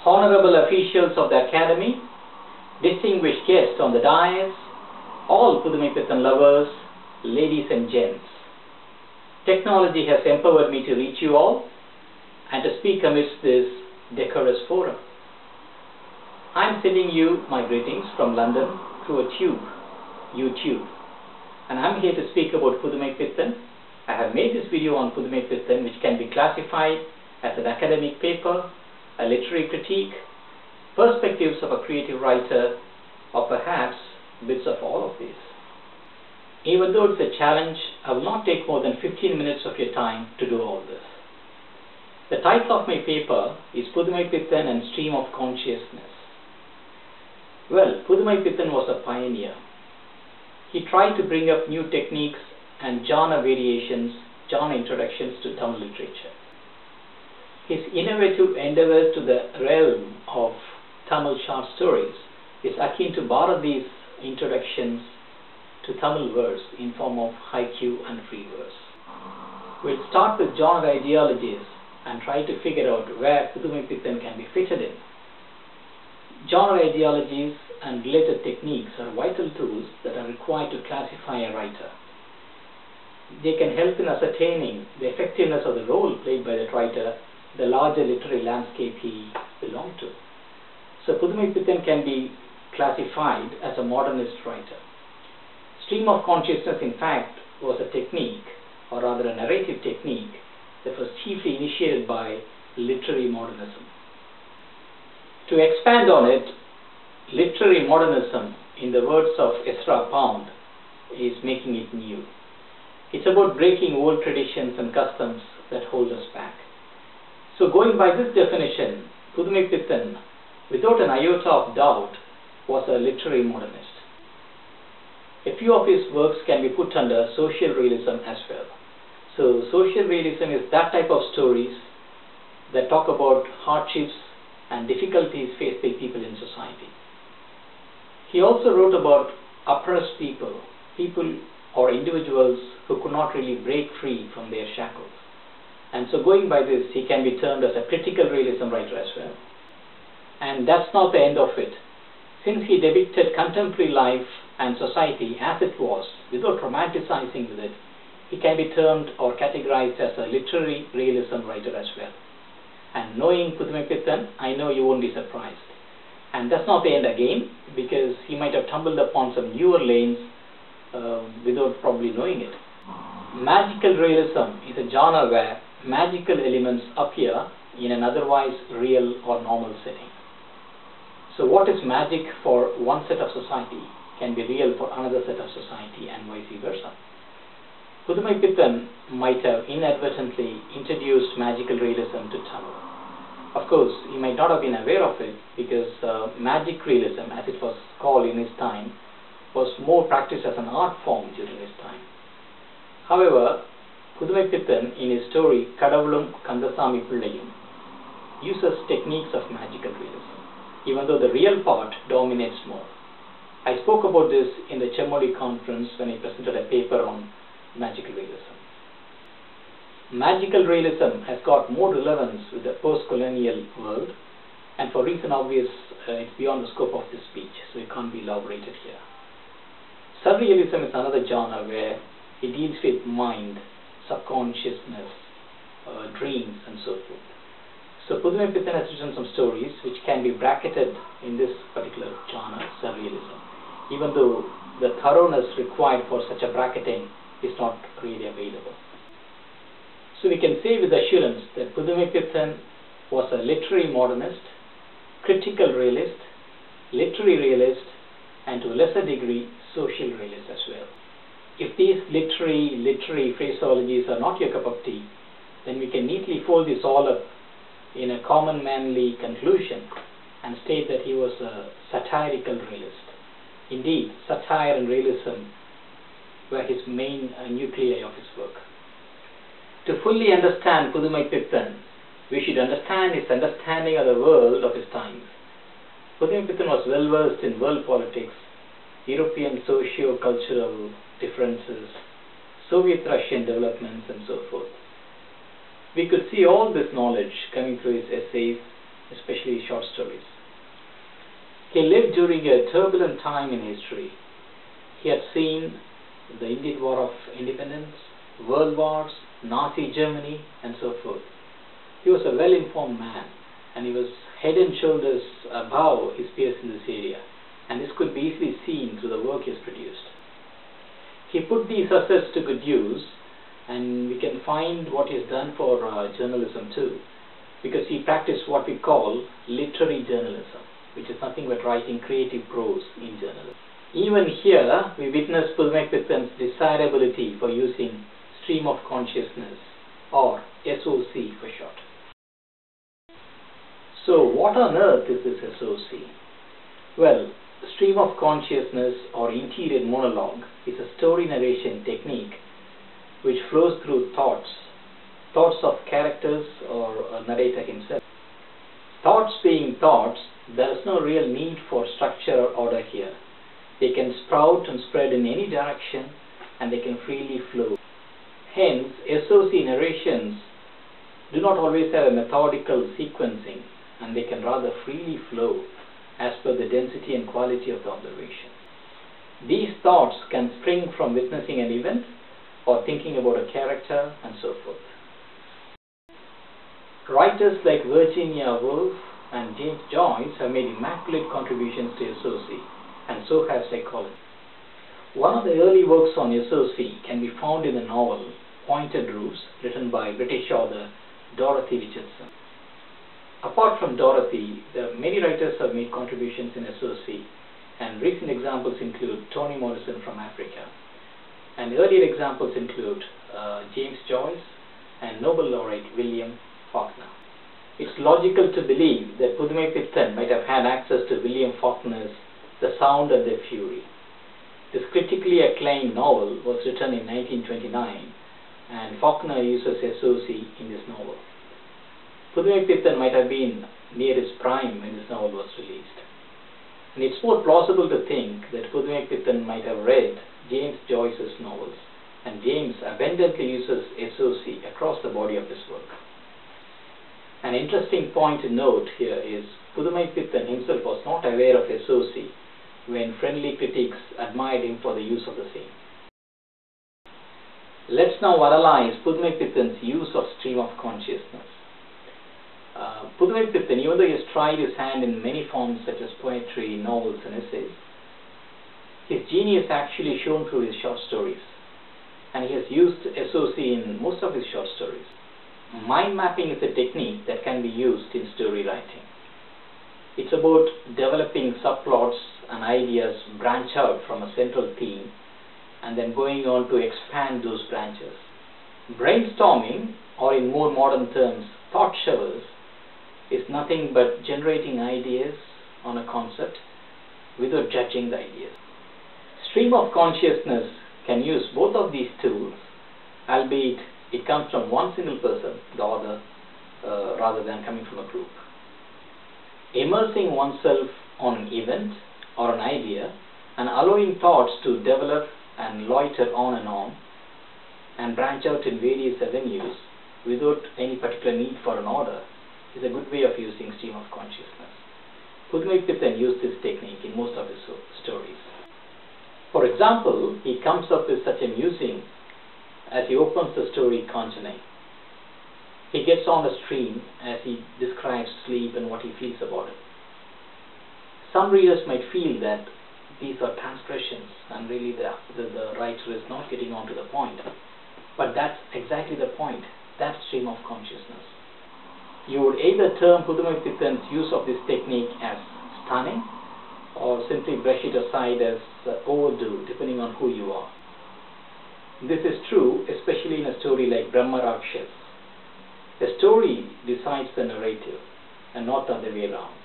honorable officials of the Academy, distinguished guests on the dais, all Pudhumaipithan lovers, ladies and gents. Technology has empowered me to reach you all and to speak amidst this decorous forum. I am sending you my greetings from London through a YouTube, and I am here to speak about Pudhumaipithan. I have made this video on Pudhumaipithan, which can be classified as an academic paper, a literary critique, perspectives of a creative writer, or perhaps bits of all of these. Even though it's a challenge, I will not take more than 15 minutes of your time to do all this. The title of my paper is Pudhumaipithan and Stream of Consciousness. Well, Pudhumaipithan was a pioneer. He tried to bring up new techniques and genre variations, genre introductions to Tamil literature. His innovative endeavors to the realm of Tamil short stories is akin to Bharati's introductions to Tamil verse in form of haiku and free verse. We'll start with genre ideologies and try to figure out where Pudhumaipithan can be fitted in. Genre ideologies and related techniques are vital tools that are required to classify a writer. They can help in ascertaining the effectiveness of the role played by that writer, the larger literary landscape he belonged to. So Pudhumaipithan can be classified as a modernist writer. Stream of consciousness, in fact, was a technique, or rather a narrative technique, that was chiefly initiated by literary modernism. To expand on it, literary modernism, in the words of Ezra Pound, is making it new. It's about breaking old traditions and customs that hold us back. So going by this definition, Pudhumaipithan, without an iota of doubt, was a literary modernist. A few of his works can be put under social realism as well. So social realism is that type of stories that talk about hardships and difficulties faced by people in society. He also wrote about oppressed people or individuals who could not really break free from their shackles. And so going by this, he can be termed as a critical realism writer as well. And that's not the end of it. Since he depicted contemporary life and society as it was, without romanticizing with it, he can be termed or categorized as a literary realism writer as well. And knowing Pudhumaipithan, I know you won't be surprised. And that's not the end again, because he might have tumbled upon some newer lanes without probably knowing it. Magical realism is a genre where magical elements appear in an otherwise real or normal setting. So what is magic for one set of society can be real for another set of society, and vice versa. Pudhumaipithan might have inadvertently introduced magical realism to Tamil. Of course, he might not have been aware of it, because magic realism, as it was called in his time, was more practiced as an art form during his time. However, Pudhumaipithan, in his story Kadavulum Kandasami Pillayum, uses techniques of magical realism, even though the real part dominates more. I spoke about this in the Chemmodi conference when I presented a paper on magical realism. Magical realism has got more relevance with the post-colonial world, and for reason obvious, it's beyond the scope of this speech, so it can't be elaborated here. Surrealism is another genre where it deals with mind, subconsciousness, dreams, and so forth. So Pudhumaipithan has written some stories which can be bracketed in this particular genre, surrealism, even though the thoroughness required for such a bracketing is not really available. So we can say with assurance that Pudhumaipithan was a literary modernist, critical realist, literary realist, and to a lesser degree, social realist as well. If these literary phraseologies are not your cup of tea, then we can neatly fold this all up in a common manly conclusion and state that he was a satirical realist. Indeed, satire and realism were his main nuclei of his work. To fully understand Pudhumaipithan, we should understand his understanding of the world of his times. Pudhumaipithan was well versed in world politics, European socio-cultural differences, Soviet-Russian developments, and so forth. We could see all this knowledge coming through his essays, especially short stories. He lived during a turbulent time in history. He had seen the Indian War of Independence, World Wars, Nazi Germany, and so forth. He was a well-informed man, and he was head and shoulders above his peers in this area, and this could be easily seen through the work he has produced. He put these assets to good use, and we can find what he has done for journalism too, because he practiced what we call literary journalism, which is nothing but writing creative prose in journalism. Even here, we witness Pudhumaipithan's desirability for using stream of consciousness, or SoC for short. So, what on earth is this SoC? Well, stream of consciousness or interior monologue is a story narration technique which flows through thoughts of characters or a narrator himself. Thoughts being thoughts, there is no real need for structure or order here. They can sprout and spread in any direction, and they can freely flow. Hence, SoC narrations do not always have a methodical sequencing, and they can rather freely flow as per the density and quality of the observation. These thoughts can spring from witnessing an event or thinking about a character and so forth. Writers like Virginia Woolf and James Joyce have made immaculate contributions to SoC, and so has psychology. One of the early works on SoC can be found in the novel Pointed Roofs, written by British author Dorothy Richardson. Apart from Dorothy, there are many writers who have made contributions in SoC, and recent examples include Toni Morrison from Africa. And earlier examples include James Joyce and Nobel laureate William Faulkner. It's logical to believe that Pudhumaipithan might have had access to William Faulkner's The Sound and the Fury. This critically acclaimed novel was written in 1929, and Faulkner uses SoC in this novel. Pudhumaipithan might have been near his prime when this novel was released. And it's more plausible to think that Pudhumaipithan might have read James Joyce's novels, and James abundantly uses SoC across the body of his work. An interesting point to note here is Pudhumaipithan himself was not aware of SoC when friendly critics admired him for the use of the same. Let's now analyze Pudhumaipithan's use of stream of consciousness. Pudhumaipithan, even though he has tried his hand in many forms such as poetry, novels and essays, his genius actually shown through his short stories, and he has used SoC in most of his short stories. Mind mapping is a technique that can be used in story writing. It's about developing subplots and ideas branch out from a central theme and then going on to expand those branches. Brainstorming, or in more modern terms, thought showers, is nothing but generating ideas on a concept without judging the ideas. Stream of consciousness can use both of these tools, albeit it comes from one single person, the author, rather than coming from a group. Immersing oneself on an event or an idea and allowing thoughts to develop and loiter on and branch out in various avenues without any particular need for an order is a good way of using stream of consciousness. Pudhumaipithan used this technique in most of his stories. For example, he comes up with such a musing as he opens the story Kanchana. He gets on the stream as he describes sleep and what he feels about it. Some readers might feel that these are transgressions and really the writer is not getting on to the point. But that's exactly the point. That's stream of consciousness. You would either term Pudhumaipithan's use of this technique as stunning or simply brush it aside as overdue, depending on who you are. This is true especially in a story like Brahma Rakshas. The story decides the narrative and not the other way around.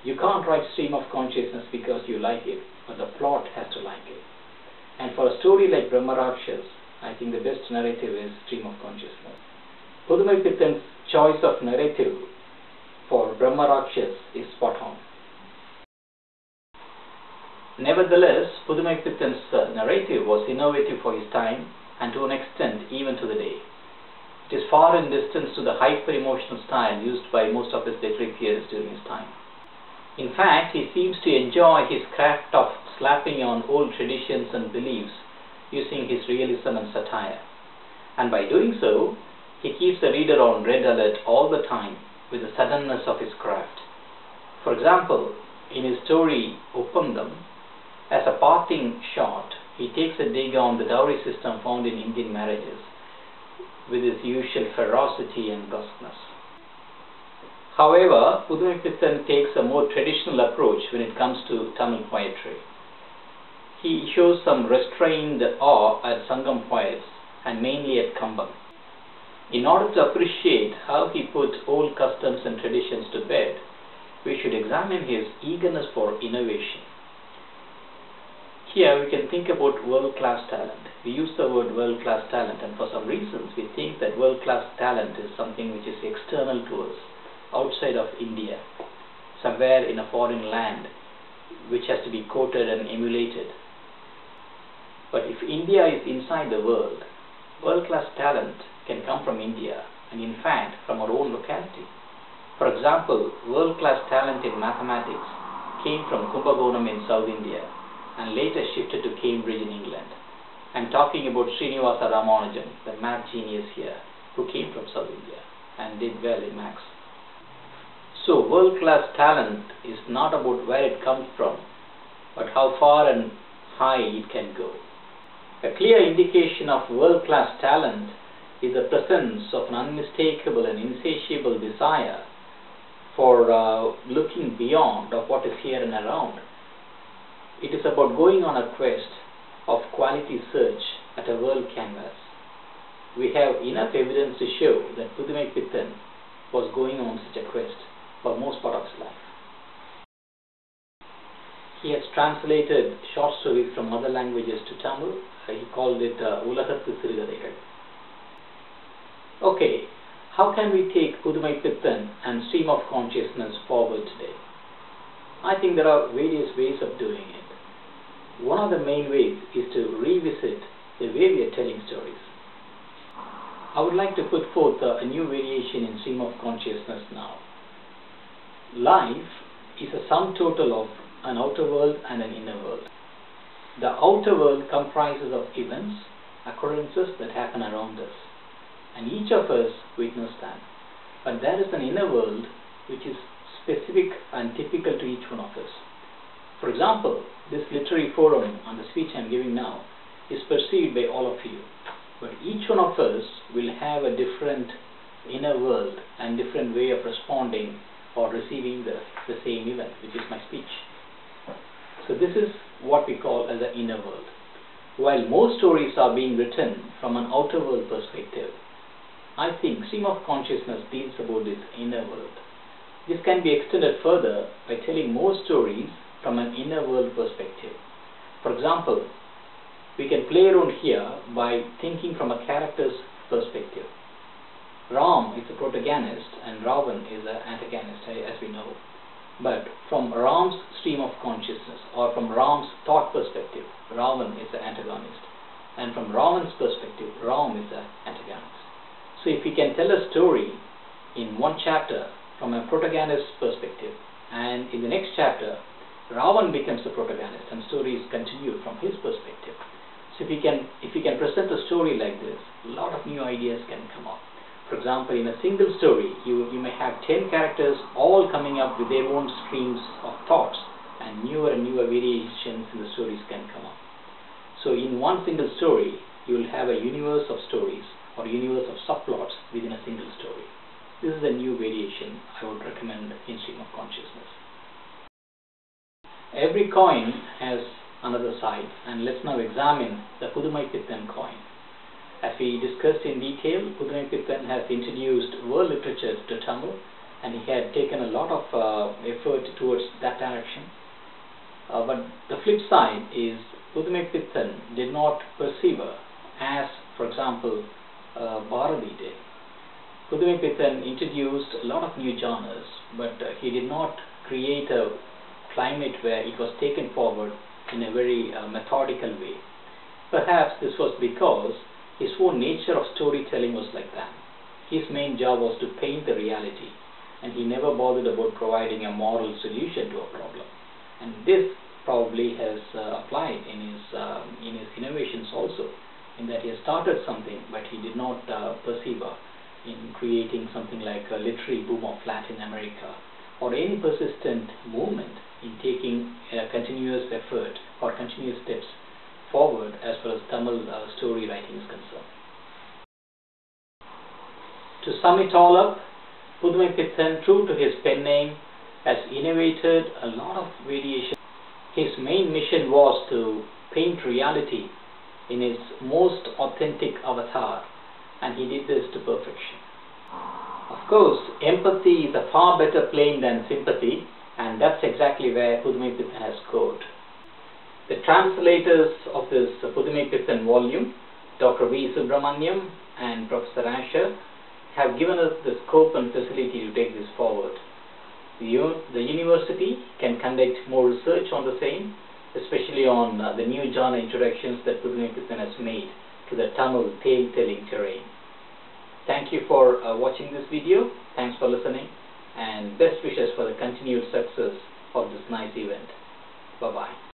You can't write stream of consciousness because you like it, but the plot has to like it. And for a story like Brahma Rakshas, I think the best narrative is stream of consciousness. Pudhumaipithan's choice of narrative for Brahma Rakshas is spot on. Nevertheless, Pudhumaipithan's narrative was innovative for his time and to an extent even to the day. It is far in distance to the hyper-emotional style used by most of his literary theorists during his time. In fact, he seems to enjoy his craft of slapping on old traditions and beliefs using his realism and satire. And by doing so, he keeps the reader on red alert all the time with the suddenness of his craft. For example, in his story Uppandam, as a parting shot, he takes a dig on the dowry system found in Indian marriages with his usual ferocity and brusqueness. However, Pudhumaipithan takes a more traditional approach when it comes to Tamil poetry. He shows some restrained awe at Sangam poets and mainly at Kambam. In order to appreciate how he put old customs and traditions to bed, we should examine his eagerness for innovation. Here we can think about world-class talent. We use the word world-class talent, and for some reasons we think that world-class talent is something which is external to us, outside of India, somewhere in a foreign land which has to be quoted and emulated. But if India is inside the world, world-class talent can come from India and in fact from our own locality. For example, world-class talent in mathematics came from Kumbakonam in South India and later shifted to Cambridge in England. I'm talking about Srinivasa Ramanujan, the math genius here, who came from South India and did well in maths. So world-class talent is not about where it comes from, but how far and high it can go. A clear indication of world-class talent is the presence of an unmistakable and insatiable desire for looking beyond of what is here and around. It is about going on a quest of quality search at a world canvas. We have enough evidence to show that Pudhumaipithan was going on such a quest for most part of his life. He has translated short stories from other languages to Tamil. He called it Ulagathu Sirukadaigal. Okay, how can we take Pudhumaipithan and stream of consciousness forward today? I think there are various ways of doing it. One of the main ways is to revisit the way we are telling stories. I would like to put forth a new variation in stream of consciousness now. Life is a sum total of an outer world and an inner world. The outer world comprises of events, occurrences that happen around us, and each of us witness them. But there is an inner world which is specific and typical to each one of us. For example, this literary forum and the speech I am giving now is perceived by all of you, but each one of us will have a different inner world and different way of responding or receiving the same event, which is my speech. So this is what we call as the inner world. While most stories are being written from an outer world perspective, I think stream of consciousness deals about this inner world. This can be extended further by telling more stories from an inner world perspective. For example, we can play around here by thinking from a character's perspective. Ram is the protagonist and Ravan is the antagonist, as we know. But from Ram's stream of consciousness, or from Ram's thought perspective, Ravan is the antagonist. And from Ravan's perspective, Ram is the antagonist. So if we can tell a story in one chapter from a protagonist's perspective, and in the next chapter, Ravan becomes the protagonist and stories continue from his perspective. So if we can present a story like this, a lot of new ideas can come up. For example, in a single story, you may have 10 characters all coming up with their own streams of thoughts, and newer variations in the stories can come up. So in one single story, you will have a universe of stories or universe of subplots within a single story. This is a new variation I would recommend in stream of consciousness. Every coin has another side, and let's now examine the Pudhumaipithan coin. As we discussed in detail, Pudhumaipithan has introduced world literature to Tamil, and he had taken a lot of effort towards that direction. But the flip side is Pudhumaipithan did not persevere as, for example, Bharati did. Pudhumaipithan introduced a lot of new genres, but he did not create a climate where it was taken forward in a very methodical way. Perhaps this was because his own nature of storytelling was like that. His main job was to paint the reality, and he never bothered about providing a moral solution to a problem. And this probably has applied in his innovations also, in that he has started something, but he did not persevere in creating something like a literary boom of Latin America, or any persistent movement in taking a continuous effort or continuous steps forward as far as Tamil story writing is concerned. To sum it all up, Pudhumaipithan, true to his pen name, has innovated a lot of variations. His main mission was to paint reality in its most authentic avatar, and he did this to perfection. Of course, empathy is a far better plane than sympathy, and that's exactly where Pudhumaipithan has scored. The translators of this Pudhumaipithan volume, Dr. V. Subramaniam and Professor Asher, have given us the scope and facility to take this forward. The university can conduct more research on the same, especially on the new genre introductions that Pudhumaipithan has made to the Tamil tale-telling terrain. Thank you for watching this video. Thanks for listening, and best wishes for the continued success of this nice event. Bye-bye.